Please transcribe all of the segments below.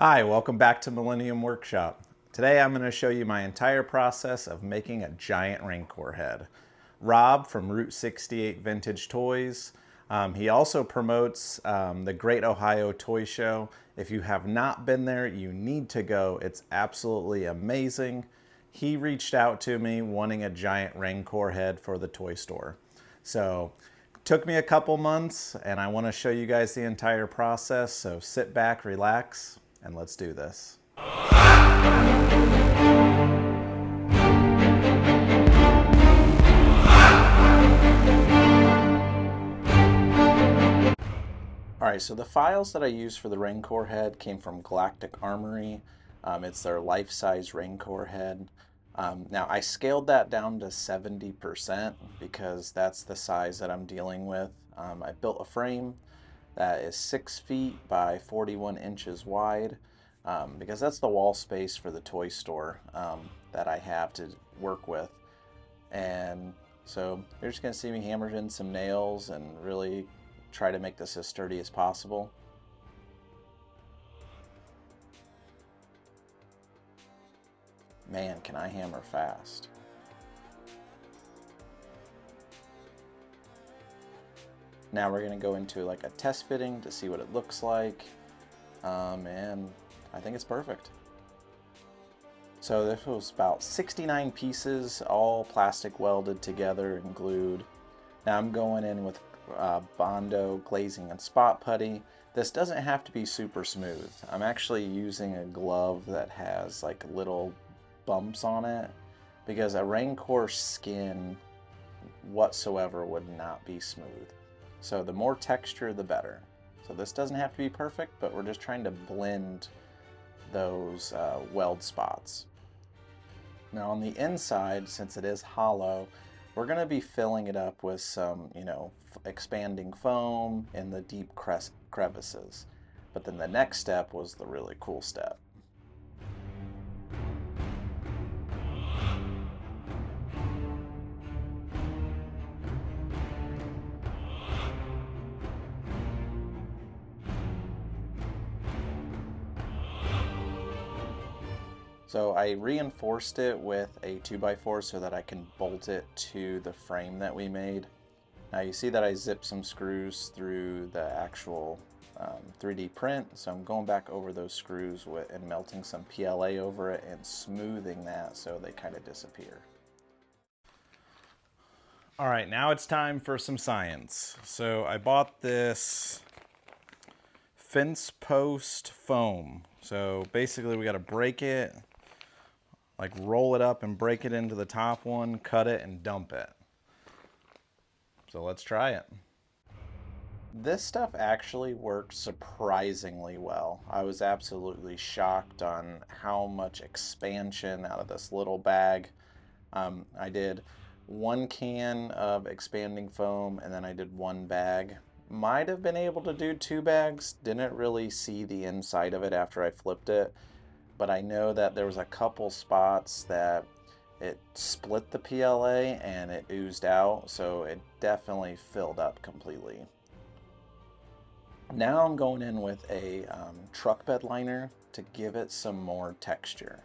Hi, welcome back to Millennium Workshop. Today I'm going to show you my entire process of making a giant Rancor head. Rob from Route 68 Vintage Toys. He also promotes the Great Ohio Toy Show. If you have not been there, you need to go. It's absolutely amazing. He reached out to me wanting a giant Rancor head for the toy store. So took me a couple months and I want to show you guys the entire process. So sit back, relax, and let's do this. Alright, so the files that I used for the Rancor head came from Galactic Armory. It's their life-size Rancor head. Now I scaled that down to 70% because that's the size that I'm dealing with. I built a frame that is 6 feet by 41 inches wide because that's the wall space for the toy store that I have to work with. And so you're just going to see me hammer in some nails and really try to make this as sturdy as possible. Man, can I hammer fast. Now we're going to go into like a test fitting to see what it looks like, and I think it's perfect. So this was about 69 pieces, all plastic welded together and glued. Now I'm going in with Bondo glazing and spot putty. This doesn't have to be super smooth. I'm actually using a glove that has like little bumps on it because a Rancor skin whatsoever would not be smooth. So the more texture, the better. So this doesn't have to be perfect, but we're just trying to blend those weld spots. Now on the inside, since it is hollow, we're going to be filling it up with some, expanding foam in the deep crevices. But then the next step was the really cool step. So I reinforced it with a 2x4 so that I can bolt it to the frame that we made. Now you see that I zipped some screws through the actual 3D print, so I'm going back over those screws and melting some PLA over it and smoothing that so they kind of disappear. All right, now it's time for some science. So I bought this fence post foam. So basically we got to break it, like roll it up and break it into the top one, cut it and dump it. So let's try it. This stuff actually worked surprisingly well. I was absolutely shocked on how much expansion out of this little bag. I did 1 can of expanding foam and then I did 1 bag. Might have been able to do 2 bags, didn't really see the inside of it after I flipped it. But I know that there was a couple spots that it split the PLA and it oozed out, so it definitely filled up completely. Now I'm going in with a truck bed liner to give it some more texture.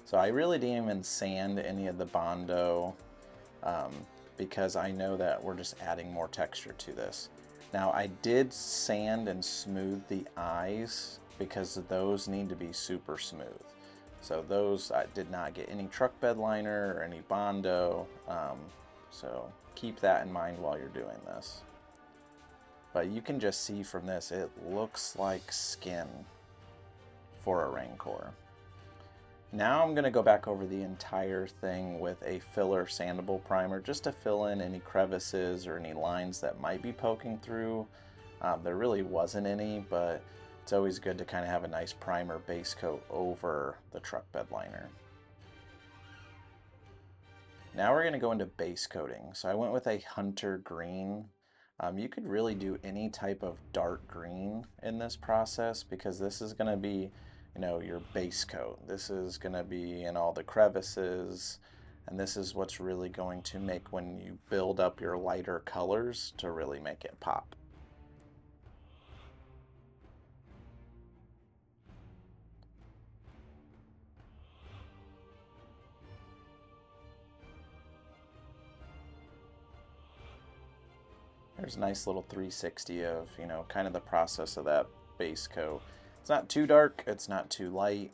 So I really didn't even sand any of the Bondo because I know that we're just adding more texture to this. Now I did sand and smooth the eyes because those need to be super smooth. So those I did not get any truck bed liner or any Bondo, so keep that in mind while you're doing this. But you can just see from this, it looks like skin for a Rancor. Now I'm going to go back over the entire thing with a filler sandable primer just to fill in any crevices or any lines that might be poking through. There really wasn't any, but it's always good to kind of have a nice primer base coat over the truck bed liner. Now we're going to go into base coating. So I went with a hunter green. You could really do any type of dark green in this process because this is going to be, your base coat. This is going to be in all the crevices, and this is what's really going to make when you build up your lighter colors to really make it pop. There's a nice little 360 of, you know, kind of the process of that base coat. It's not too dark, it's not too light.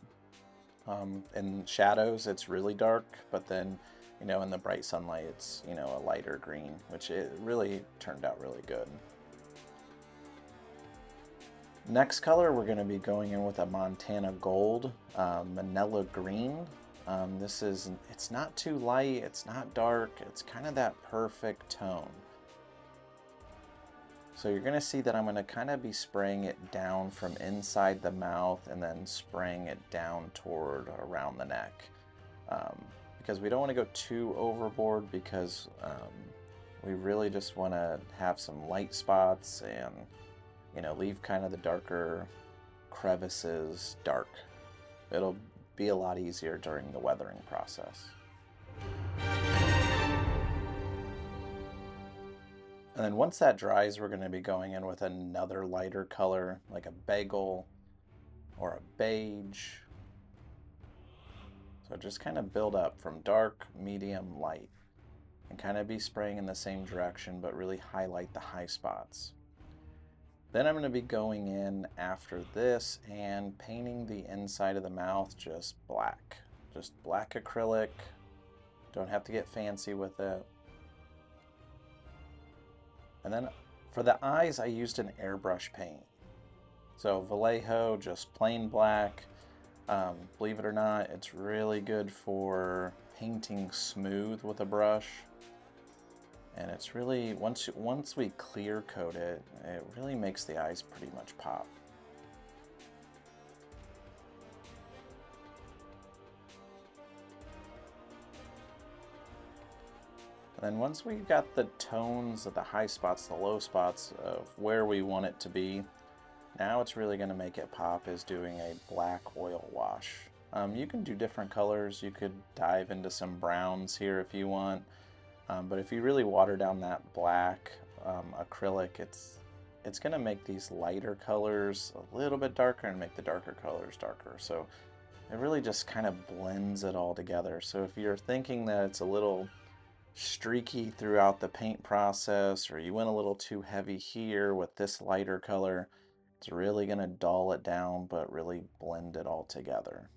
In shadows, it's really dark, but then, you know, in the bright sunlight, it's, you know, a lighter green, which it really turned out really good. Next color, we're going to be going in with a Montana Gold, Manila Green. It's not too light, it's not dark, it's kind of that perfect tone. So you're going to see that I'm going to kind of be spraying it down from inside the mouth and then spraying it down toward around the neck. Because we don't want to go too overboard, because we really just want to have some light spots and, you know, leave kind of the darker crevices dark. It'll be a lot easier during the weathering process. And then once that dries, we're going to be going in with another lighter color, like a bagel or a beige. So just kind of build up from dark, medium, light, and kind of be spraying in the same direction, but really highlight the high spots. Then I'm going to be going in after this and painting the inside of the mouth just black. Just black acrylic. Don't have to get fancy with it. And then for the eyes, I used an airbrush paint. So Vallejo, just plain black. Believe it or not, it's really good for painting smooth with a brush. And it's really, once we clear coat it, it really makes the eyes pretty much pop. And then once we got the tones of the high spots, the low spots of where we want it to be, now it's really going to make it pop is doing a black oil wash. You can do different colors. You could dive into some browns here if you want. But if you really water down that black acrylic, it's going to make these lighter colors a little bit darker and make the darker colors darker. So it really just kind of blends it all together. So if you're thinking that it's a little streaky throughout the paint process, or you went a little too heavy here with this lighter color, it's really going to dull it down but really blend it all together.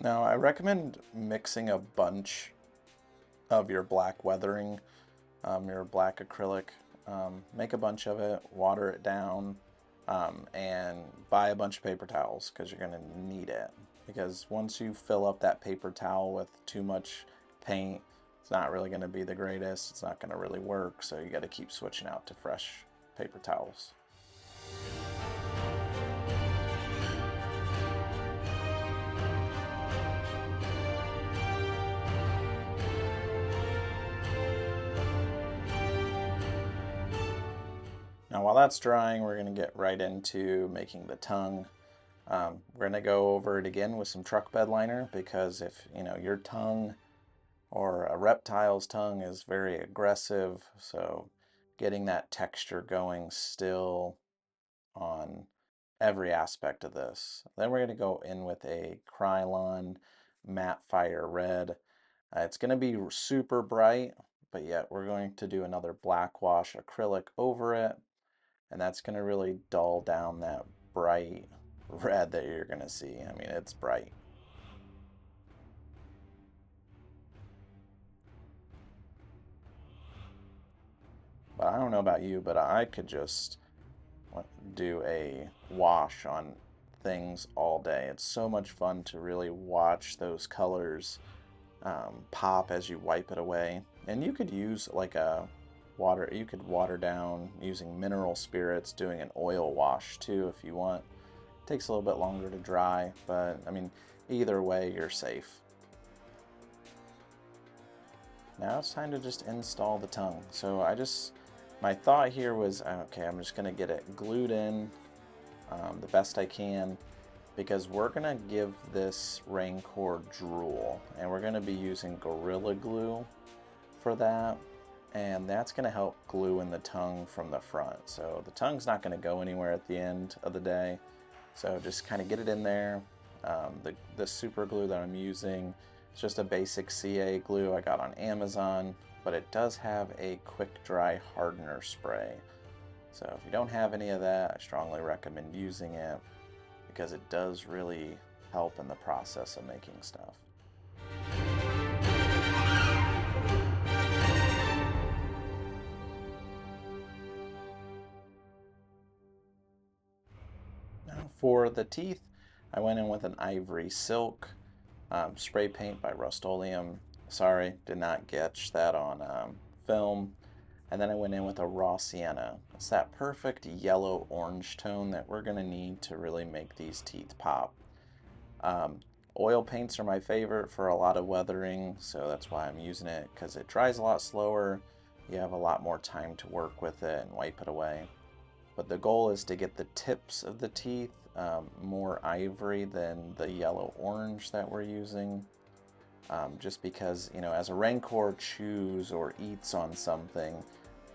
Now, I recommend mixing a bunch of your black weathering, your black acrylic. Make a bunch of it, water it down, and buy a bunch of paper towels, because you're going to need it. Because once you fill up that paper towel with too much paint, it's not really going to be the greatest. It's not going to really work, so you got to keep switching out to fresh paper towels. Now while that's drying, we're going to get right into making the tongue. We're going to go over it again with some truck bed liner, because if you know your tongue or a reptile's tongue is very aggressive, so getting that texture going still on every aspect of this. Then we're going to go in with a Krylon matte fire red. It's going to be super bright, but yet we're going to do another black wash acrylic over it. And that's going to really dull down that bright red that you're going to see. I mean, it's bright. But I don't know about you, but I could just do a wash on things all day. It's so much fun to really watch those colors pop as you wipe it away. And you could use like you could water down using mineral spirits, doing an oil wash too if you want. It takes a little bit longer to dry, but I mean, either way, you're safe. now it's time to just install the tongue. So my thought here was, okay, I'm just gonna get it glued in the best I can, because we're gonna give this Rancor drool, and we're gonna be using Gorilla Glue for that, and that's gonna help glue in the tongue from the front. So the tongue's not gonna go anywhere at the end of the day, so just kind of get it in there. The super glue that I'm using is just a basic CA glue I got on Amazon, but it does have a quick dry hardener spray. So if you don't have any of that, I strongly recommend using it, because it does really help in the process of making stuff. Now for the teeth, I went in with an ivory silk spray paint by Rust-Oleum. Sorry, did not catch that on film. And then I went in with a raw sienna. It's that perfect yellow-orange tone that we're gonna need to really make these teeth pop. Oil paints are my favorite for a lot of weathering, so that's why I'm using it, because it dries a lot slower. You have a lot more time to work with it and wipe it away. But the goal is to get the tips of the teeth more ivory than the yellow-orange that we're using. Just because, you know, as a Rancor chews or eats on something,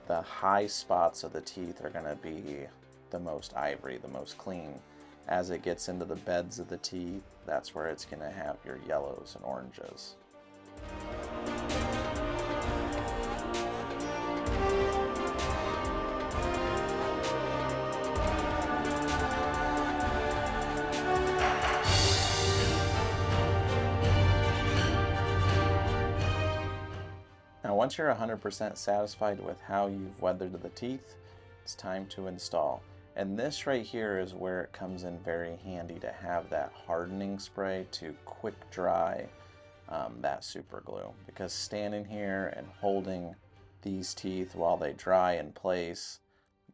the high spots of the teeth are going to be the most ivory, the most clean. As it gets into the beds of the teeth, that's where it's going to have your yellows and oranges. Now, once you're 100% satisfied with how you've weathered the teeth, it's time to install. And this right here is where it comes in very handy to have that hardening spray to quick dry that super glue. Because standing here and holding these teeth while they dry in place,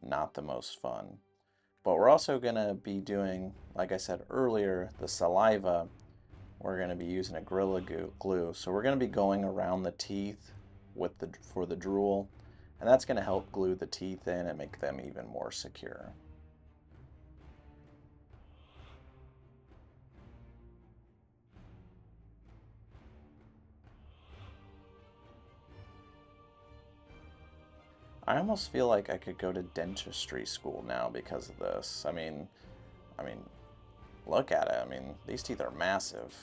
not the most fun. But we're also going to be doing, like I said earlier, the saliva. We're going to be using a Gorilla Glue. So we're going to be going around the teeth for the drool, and that's going to help glue the teeth in and make them even more secure. I almost feel like I could go to dentistry school now because of this. I mean, look at it. I mean, these teeth are massive.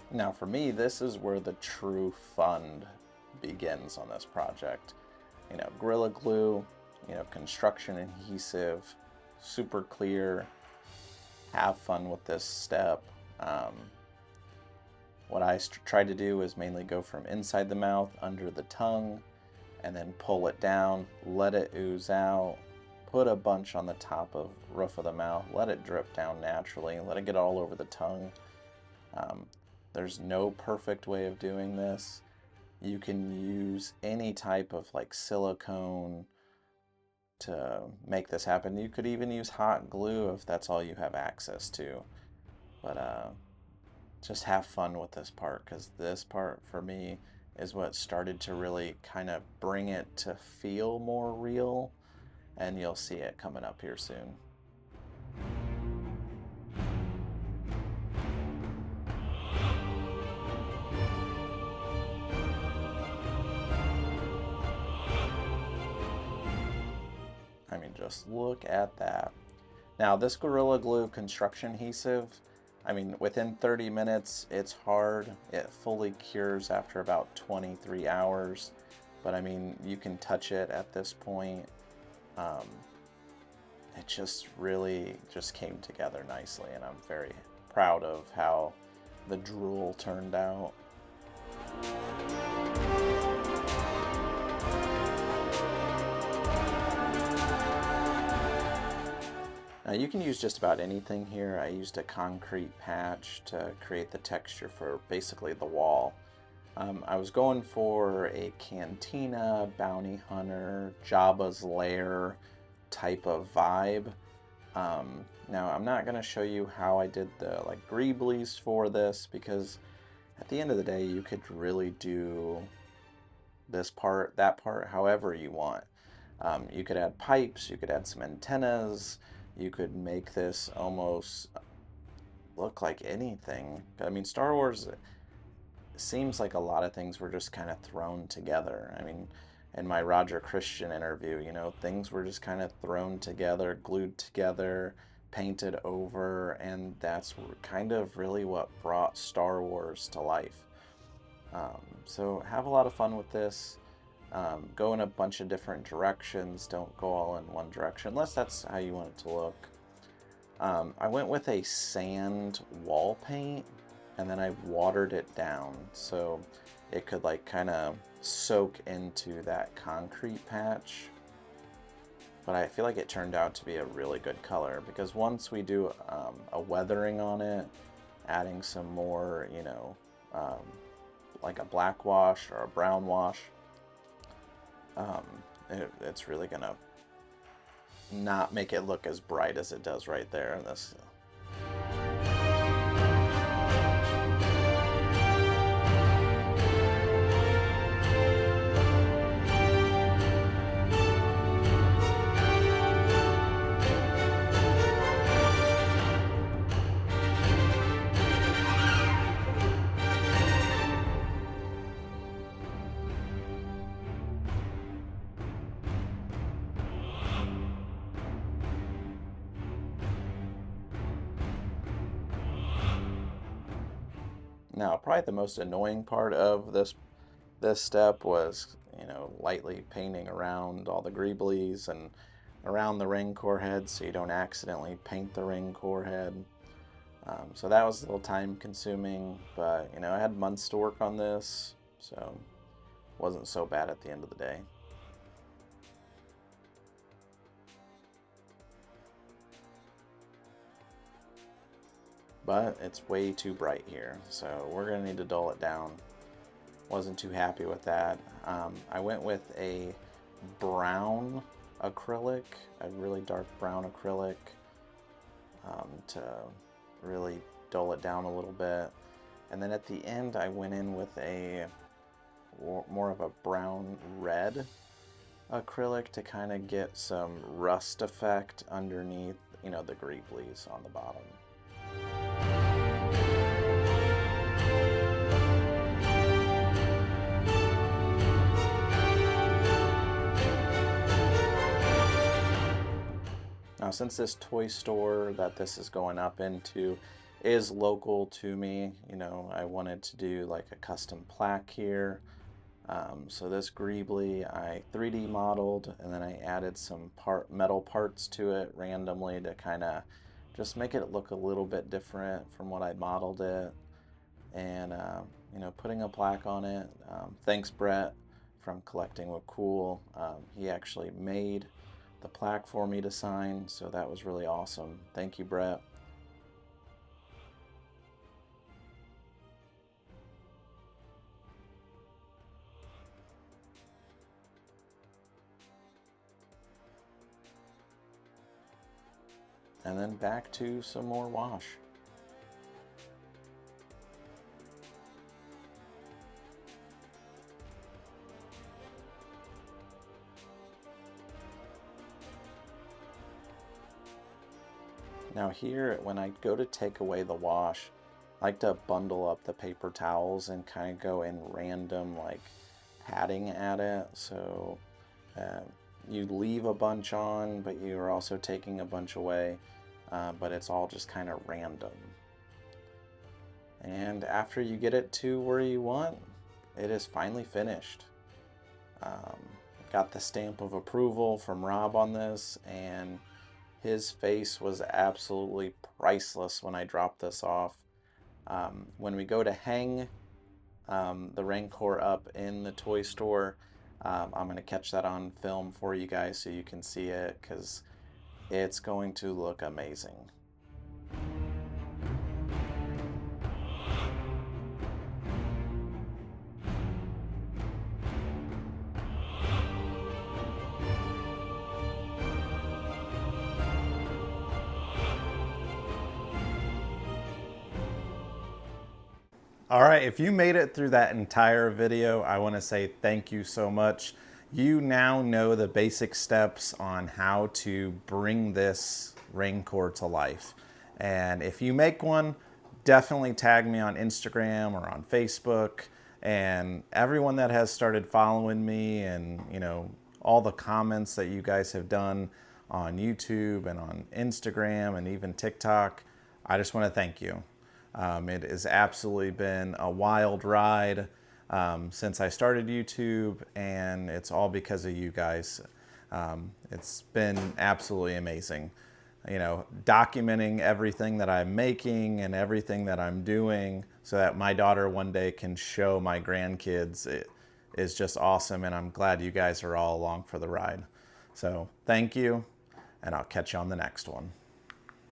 Now for me, this is where the true fun begins on this project. You know, Gorilla Glue, you know, construction adhesive, super clear. Have fun with this step. What I tried to do is mainly go from inside the mouth, under the tongue, and then pull it down, let it ooze out, put a bunch on the top of roof of the mouth, let it drip down naturally, let it get all over the tongue. There's no perfect way of doing this. You can use any type of like silicone to make this happen. You could even use hot glue if that's all you have access to. But just have fun with this part, because this part for me is what started to really kind of bring it to feel more real, and you'll see it coming up here soon. I mean, just look at that. Now, this Gorilla Glue construction adhesive, I mean, within 30 minutes, it's hard. It fully cures after about 23 hours. But I mean, you can touch it at this point. It just really just came together nicely, and I'm very proud of how the drool turned out. Now you can use just about anything here. I used a concrete patch to create the texture for basically the wall. I was going for a cantina, bounty hunter, Jabba's lair type of vibe. Now I'm not going to show you how I did the like greeblies for this, because at the end of the day you could really do this part, that part, however you want. You could add pipes, you could add some antennas, you could make this almost look like anything. I mean, Star Wars seems like a lot of things were just kind of thrown together. I mean, in my Roger Christian interview, you know, things were just kind of thrown together, glued together, painted over, and that's kind of really what brought Star Wars to life. So have a lot of fun with this. Go in a bunch of different directions. Don't go all in one direction, unless that's how you want it to look. I went with a sand wall paint, and then I watered it down so it could like kind of soak into that concrete patch. But I feel like it turned out to be a really good color, because once we do a weathering on it, adding some more, you know, like a black wash or a brown wash, it's really gonna not make it look as bright as it does right there in this. Now, probably the most annoying part of this step was, you know, lightly painting around all the greeblies and around the Rancor head, so you don't accidentally paint the Rancor head. So that was a little time consuming, but you know, I had months to work on this, so it wasn't so bad at the end of the day. But it's way too bright here, so we're gonna need to dull it down. Wasn't too happy with that. I went with a brown acrylic, a really dark brown acrylic, to really dull it down a little bit. And then at the end I went in with a more of a brown red acrylic to kind of get some rust effect underneath, you know, the greeblies on the bottom. Now, since this toy store that this is going up into is local to me, you know, I wanted to do like a custom plaque here. So this greebly I 3D modeled, and then I added some metal parts to it randomly to kind of just make it look a little bit different from what I modeled it. And, you know, putting a plaque on it. Thanks, Brett, from Collecting with Cool. He actually made the plaque for me to sign, so that was really awesome. Thank you, Brett. And then back to some more wash. Now here, when I go to take away the wash, I like to bundle up the paper towels and kind of go in random like patting at it. So you leave a bunch on, but you're also taking a bunch away, but it's all just kind of random. And after you get it to where you want, it is finally finished. Got the stamp of approval from Rob on this, and his face was absolutely priceless when I dropped this off. When we go to hang the Rancor up in the toy store, I'm going to catch that on film for you guys so you can see it, because it's going to look amazing. All right, if you made it through that entire video, I want to say thank you so much. You now know the basic steps on how to bring this Rancor to life. And if you make one, definitely tag me on Instagram or on Facebook. And everyone that has started following me, and you know, all the comments that you guys have done on YouTube and on Instagram and even TikTok, I just want to thank you. It has absolutely been a wild ride since I started YouTube, and it's all because of you guys. It's been absolutely amazing. You know, documenting everything that I'm making and everything that I'm doing so that my daughter one day can show my grandkids. It is just awesome, and I'm glad you guys are all along for the ride. So thank you, and I'll catch you on the next one.